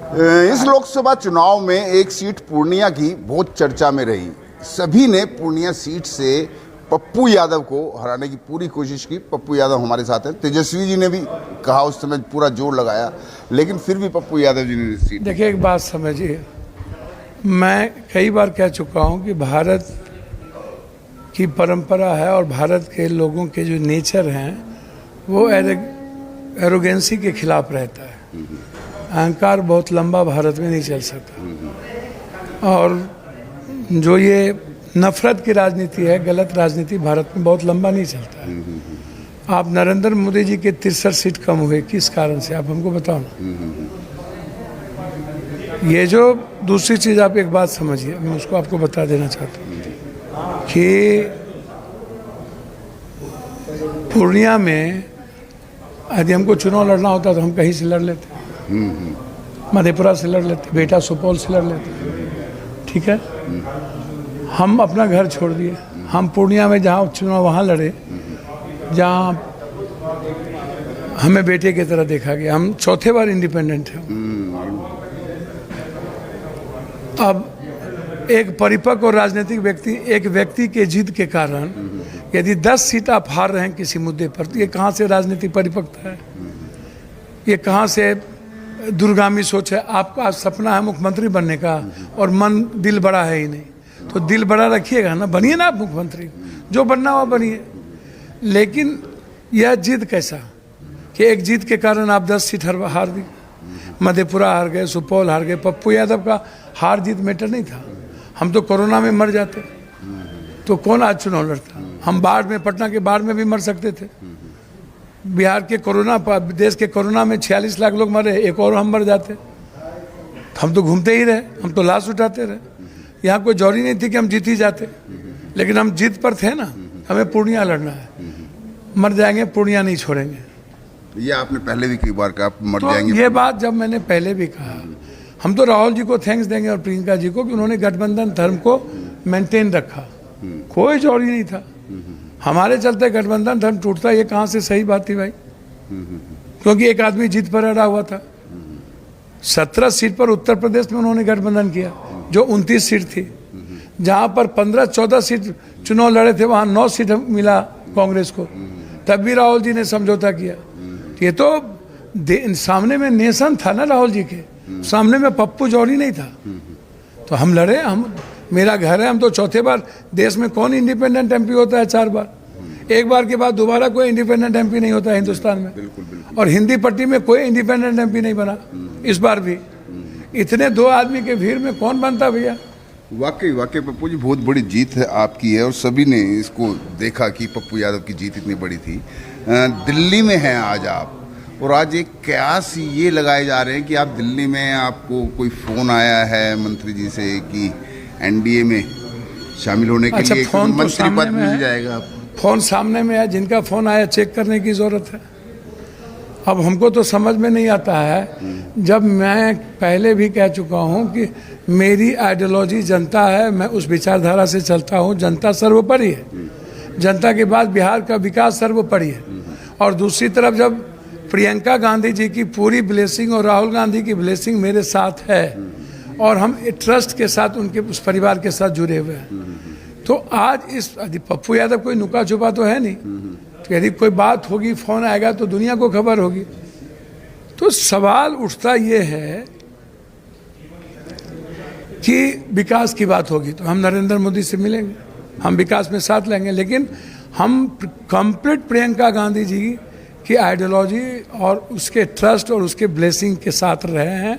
इस लोकसभा चुनाव में एक सीट पूर्णिया की बहुत चर्चा में रही। सभी ने पूर्णिया सीट से पप्पू यादव को हराने की पूरी कोशिश की। पप्पू यादव हमारे साथ हैं। तेजस्वी जी ने भी कहा, उस समय पूरा जोर लगाया, लेकिन फिर भी पप्पू यादव जी ने सीट। देखिए, एक बात समझिए, मैं कई बार कह चुका हूं कि भारत की परंपरा है और भारत के लोगों के जो नेचर हैं वो एरोगेंसी के खिलाफ रहता है। अहंकार बहुत लंबा भारत में नहीं चल सकता, और जो ये नफरत की राजनीति है, गलत राजनीति भारत में बहुत लंबा नहीं चलता है। आप नरेंद्र मोदी जी के 63 सीट कम हुए, किस कारण से, आप हमको बताओ ना। ये जो दूसरी चीज़, आप एक बात समझिए, मैं उसको आपको बता देना चाहता हूँ कि पूर्णिया में यदि हमको चुनाव लड़ना होता तो हम कहीं से लड़ लेते, मधेपुरा से लड़ लेते, बेटा सुपौल से लड़ लेते, ठीक है। हम अपना घर छोड़ दिए, हम पूर्णिया में जहाँ चुनाव वहाँ लड़े जहाँ हमें बेटे की तरह देखा गया। हम चौथे बार इंडिपेंडेंट हैं। अब एक परिपक्व और राजनीतिक व्यक्ति, एक व्यक्ति के जिद के कारण यदि 10 सीट आप हार रहे हैं किसी मुद्दे पर, तो ये कहाँ से राजनीतिक परिपक्वता है? ये कहाँ से दूरगामी सोच है? आपका सपना है मुख्यमंत्री बनने का और मन दिल बड़ा है ही नहीं, तो दिल बड़ा रखिएगा ना, बनिए ना आप मुख्यमंत्री, जो बनना हो बनिए। लेकिन यह जिद कैसा कि एक जिद के कारण आप 10 सीट हार दी, मधेपुरा हार गए, सुपौल हार गए। पप्पू यादव का हार जीत मैटर नहीं था। हम तो कोरोना में मर जाते तो कौन आज चुनाव लड़ता? हम बाढ़ में, पटना के बाढ़ में भी मर सकते थे। बिहार के कोरोना, देश के कोरोना में 46 लाख लोग मरे, एक और हम मर जाते। हम तो घूमते ही रहे, हम तो लाश उठाते रहे। यहाँ कोई जरूरी नहीं थी कि हम जीत ही जाते, लेकिन हम जीत पर थे ना। हमें पूर्णिया लड़ना है, मर जाएंगे, पूर्णिया नहीं छोड़ेंगे। ये आपने पहले भी कई बार कहा, आप मर तो जाएंगे। ये बात जब मैंने पहले भी कहा, हम तो राहुल जी को थैंक्स देंगे और प्रियंका जी को कि उन्होंने गठबंधन धर्म को मेंटेन रखा। कोई जरूरी नहीं था, हमारे चलते गठबंधन धर्म टूटता, ये कहाँ से सही बात थी भाई? क्योंकि एक आदमी जीत पर अड़ा हुआ था। 17 सीट पर उत्तर प्रदेश में उन्होंने गठबंधन किया, जो 29 सीट थी। जहाँ पर 15-14 सीट चुनाव लड़े थे, वहाँ 9 सीट मिला कांग्रेस को, तब भी राहुल जी ने समझौता किया। ये तो सामने में नेशन था ना राहुल जी के, सामने में पप्पू जौहरी नहीं था। तो हम लड़े, हम, मेरा घर है, हम तो चौथे बार, देश में कौन इंडिपेंडेंट एमपी होता है 4 बार? एक बार के बाद दोबारा कोई इंडिपेंडेंट एमपी नहीं होता है हिंदुस्तान में। बिल्कुल, बिल्कुल। और हिंदी पट्टी में कोई इंडिपेंडेंट एमपी नहीं बना इस बार भी। इतने 2 आदमी के भीड़ में कौन बनता भैया? वाकई वाकई पप्पू जी, बहुत बड़ी जीत है आपकी है, और सभी ने इसको देखा कि पप्पू यादव की जीत इतनी बड़ी थी। दिल्ली में हैं आज आप, और आज एक कयास ये लगाए जा रहे हैं कि आप दिल्ली में, आपको कोई फ़ोन आया है मंत्री जी से कि एनडीए में शामिल होने के लिए फोन मंत्री पद मिल जाएगा आपको। फोन सामने में है, जिनका फ़ोन आया चेक करने की ज़रूरत है। अब हमको तो समझ में नहीं आता है, जब मैं पहले भी कह चुका हूं कि मेरी आइडियोलॉजी जनता है, मैं उस विचारधारा से चलता हूं। जनता सर्वोपरि है, जनता के बाद बिहार का विकास सर्वोपरि है। और दूसरी तरफ जब प्रियंका गांधी जी की पूरी ब्लेसिंग और राहुल गांधी की ब्लेसिंग मेरे साथ है, और हम ट्रस्ट के साथ उनके उस परिवार के साथ जुड़े हुए हैं, तो आज इस पप्पू यादव कोई नुका छुपा तो है नहीं। तो यदि कोई बात होगी, फोन आएगा तो दुनिया को खबर होगी। तो सवाल उठता ये है कि विकास की बात होगी तो हम नरेंद्र मोदी से मिलेंगे, हम विकास में साथ लेंगे, लेकिन हम कंप्लीट प्रियंका गांधी जी की आइडियोलॉजी और उसके ट्रस्ट और उसके ब्लेसिंग के साथ रहे हैं,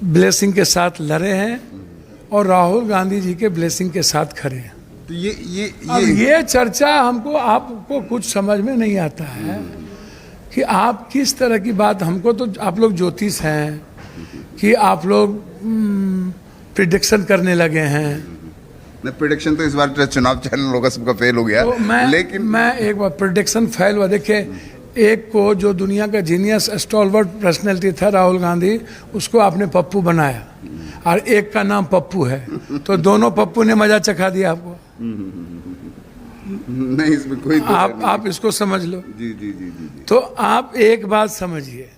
ब्लेसिंग के साथ लड़े हैं, और राहुल गांधी जी के ब्लेसिंग के साथ खड़े हैं। तो ये चर्चा हमको, आपको कुछ समझ में नहीं आता है कि आप किस तरह की बात, हमको तो आप लोग ज्योतिष हैं कि आप लोग प्रिडिक्शन करने लगे हैं। प्रिडिक्शन तो इस बार चुनाव चैनल होगा, सबका फेल हो गया। तो लेकिन मैं एक बार प्रिडिक्शन फेल हुआ। देखिए, एक को जो दुनिया का जीनियस स्टॉलवर्ट पर्सनैलिटी था राहुल गांधी, उसको आपने पप्पू बनाया, और एक का नाम पप्पू है, तो दोनों पप्पू ने मजा चखा दिया आपको। नहीं, इसमें कोई आप इसको समझ लो। जी जी जी जी जी। तो आप एक बात समझिए,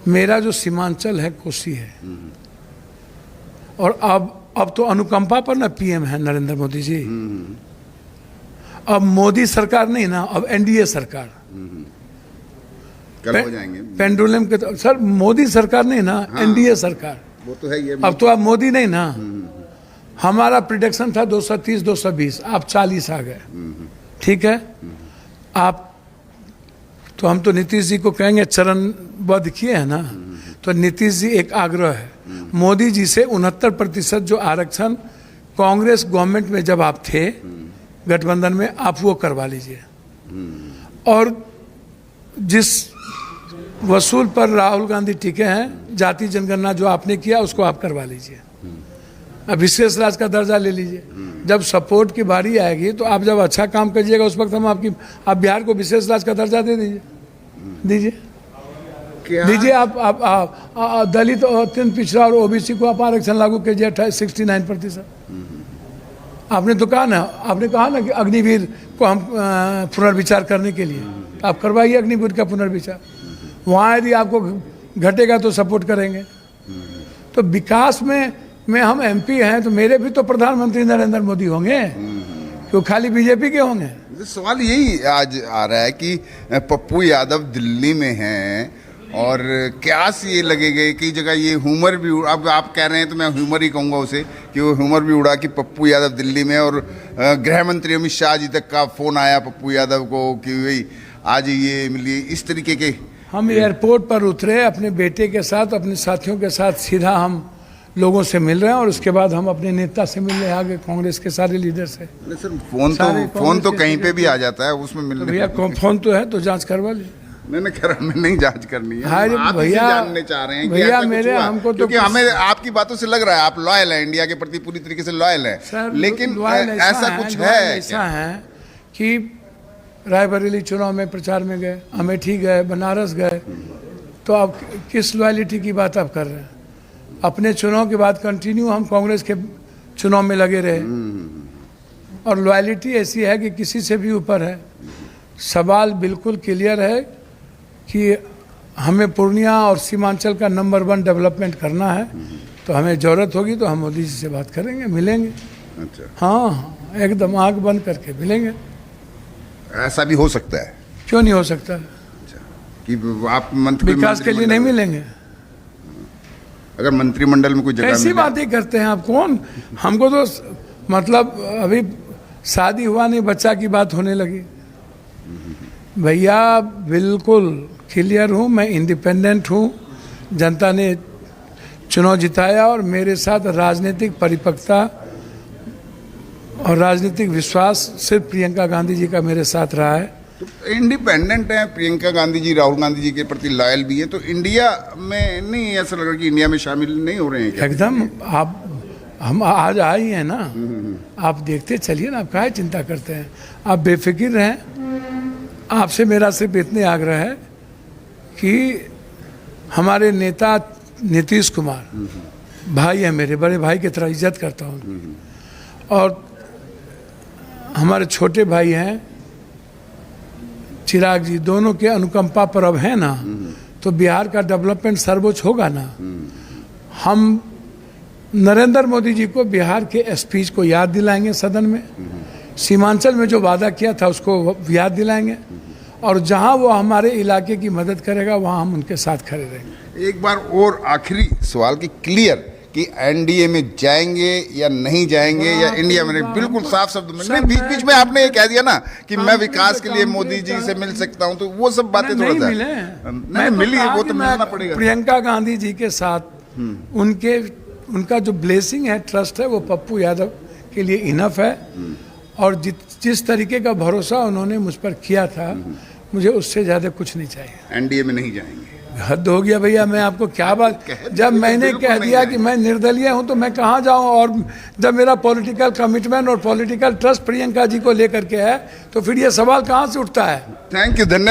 मेरा जो सीमांचल है कोसी है, और अब तो अनुकंपा पर ना पीएम है नरेंद्र मोदी जी। अब मोदी सरकार नहीं ना, अब एनडीए सरकार। कल हो जाएंगे पेंडुलम के तो, सर मोदी सरकार नहीं ना, एनडीए सरकार। वो तो है ये। अब तो आप मोदी नहीं ना। हमारा प्रिडिक्शन था 230 220, आप 40 आ गए। ठीक है, आप तो हम तो नीतीश जी को कहेंगे चरणबद्ध किए हैं ना, तो नीतीश जी एक आग्रह है मोदी जी से 69% जो आरक्षण कांग्रेस गवर्नमेंट में जब आप थे गठबंधन में, आप वो करवा लीजिए। और जिस वसूल पर राहुल गांधी टिके हैं, जाति जनगणना जो आपने किया उसको आप करवा लीजिए। अब विशेष राज्य का दर्जा ले लीजिए। जब सपोर्ट की बारी आएगी तो आप जब अच्छा काम करिएगा उस वक्त हम आप बिहार को विशेष राज्य का दर्जा दे दीजिए। दीजिए आप दलित और अत्यंत पिछड़ा और ओबीसी को आप आरक्षण लागू कीजिए 69%। आपने तो कहा ना, आपने कहा ना कि अग्निवीर को हम पुनर्विचार करने के लिए, आप करवाइए अग्निवीर का पुनर्विचार। वहाँ यदि आपको घटेगा तो सपोर्ट करेंगे। तो विकास में हम एमपी हैं तो मेरे भी तो प्रधानमंत्री नरेंद्र मोदी होंगे, क्यों खाली बीजेपी के होंगे। सवाल यही आज आ रहा है कि पप्पू यादव दिल्ली में हैं और क्या ये लगेगा कई जगह ये ह्यूमर भी, अब आप कह रहे हैं तो मैं ह्यूमर ही कहूँगा उसे, कि वो ह्यूमर भी उड़ा कि पप्पू यादव दिल्ली में, और गृह मंत्री अमित शाह जी तक का फ़ोन आया पप्पू यादव को कि भाई आज ये मिलिए, इस तरीके के। हम एयरपोर्ट पर उतरे अपने बेटे के साथ, अपने साथियों के साथ, सीधा हम लोगों से मिल रहे हैं और उसके बाद हम अपने नेता से मिल रहे हैं, आगे कांग्रेस के सारे लीडर से। सर फोन तो कहीं पे भी आ जाता है, उसमें मिलने भैया फोन तो है तो जांच करवा लीजिए। मैं नहीं जांच करनी है, आप भैया जानने चाह रहे हैं कि भैया मेरे हमको तो, क्योंकि हमें आपकी बातों से लग रहा है आप लॉयल हैं, इंडिया के प्रति पूरी तरीके से लॉयल हैं, लेकिन ऐसा कुछ है, ऐसा है कि रायबरेली चुनाव में प्रचार में गए, अमेठी गए, बनारस गए, तो आप किस लॉयलिटी की बात आप कर रहे हैं? अपने चुनाव के बाद कंटिन्यू हम कांग्रेस के चुनाव में लगे रहे, और लॉयलिटी ऐसी है कि किसी से भी ऊपर है। सवाल बिल्कुल क्लियर है कि हमें पूर्णिया और सीमांचल का नंबर 1 डेवलपमेंट करना है, तो हमें ज़रूरत होगी तो हम मोदी जी से बात करेंगे, मिलेंगे। अच्छा, हाँ, एकदम आँख बंद करके मिलेंगे। ऐसा भी हो सकता है? क्यों नहीं हो सकता? अच्छा, कि आप मंत्री विकास के लिए नहीं मिलेंगे? अगर मंत्रिमंडल में कोई जगह, कैसी बातें करते हैं आप? कौन हमको तो मतलब अभी शादी हुआ नहीं, बच्चा की बात होने लगी। भैया बिल्कुल क्लियर हूँ, मैं इंडिपेंडेंट हूँ, जनता ने चुनाव जिताया और मेरे साथ राजनीतिक परिपक्वता और राजनीतिक विश्वास सिर्फ प्रियंका गांधी जी का मेरे साथ रहा है। तो इंडिपेंडेंट है प्रियंका गांधी जी, राहुल गांधी जी के प्रति लॉयल भी है, तो इंडिया में नहीं ऐसा लग रहा कि इंडिया में शामिल नहीं हो रहे हैं क्या? एकदम, हम आज आए ही हैं ना, आप देखते चलिए ना, आप काहे चिंता करते हैं? आप बेफिक्र रहें। आपसे मेरा सिर्फ इतने आग्रह है कि हमारे नेता नीतीश कुमार भाई हैं, मेरे बड़े भाई की तरह इज्जत करता हूँ, और हमारे छोटे भाई हैं चिराग जी, दोनों के अनुकंपा पर अब है ना, तो बिहार का डेवलपमेंट सर्वोच्च होगा ना। हम नरेंद्र मोदी जी को बिहार के स्पीच को याद दिलाएंगे सदन में, सीमांचल में जो वादा किया था उसको याद दिलाएंगे, और जहां वो हमारे इलाके की मदद करेगा वहां हम उनके साथ खड़े रहेंगे। एक बार और आखिरी सवाल की क्लियर कि एनडीए में जाएंगे या नहीं जाएंगे, या इंडिया में? बिल्कुल साफ शब्द में नहीं, बीच बीच में आपने ये कह दिया ना कि मैं विकास के लिए मोदी जी से मिल सकता हूं, तो वो सब बातें थोड़ा सा नहीं मिली, वो तो मिलना पड़ेगा। प्रियंका गांधी जी के साथ उनका जो ब्लेसिंग है, ट्रस्ट है, वो पप्पू यादव के लिए इनफ है, और जिस तरीके का भरोसा उन्होंने मुझ पर किया था, मुझे उससे ज्यादा कुछ नहीं चाहिए। एनडीए में नहीं जाएंगे? हद हो गया भैया, मैं आपको क्या बात, जब मैंने कह दिया कि मैं निर्दलीय हूं तो मैं कहां जाऊं, और जब मेरा पॉलिटिकल कमिटमेंट और पॉलिटिकल ट्रस्ट प्रियंका जी को लेकर के है, तो फिर ये सवाल कहां से उठता है? थैंक यू, धन्यवाद।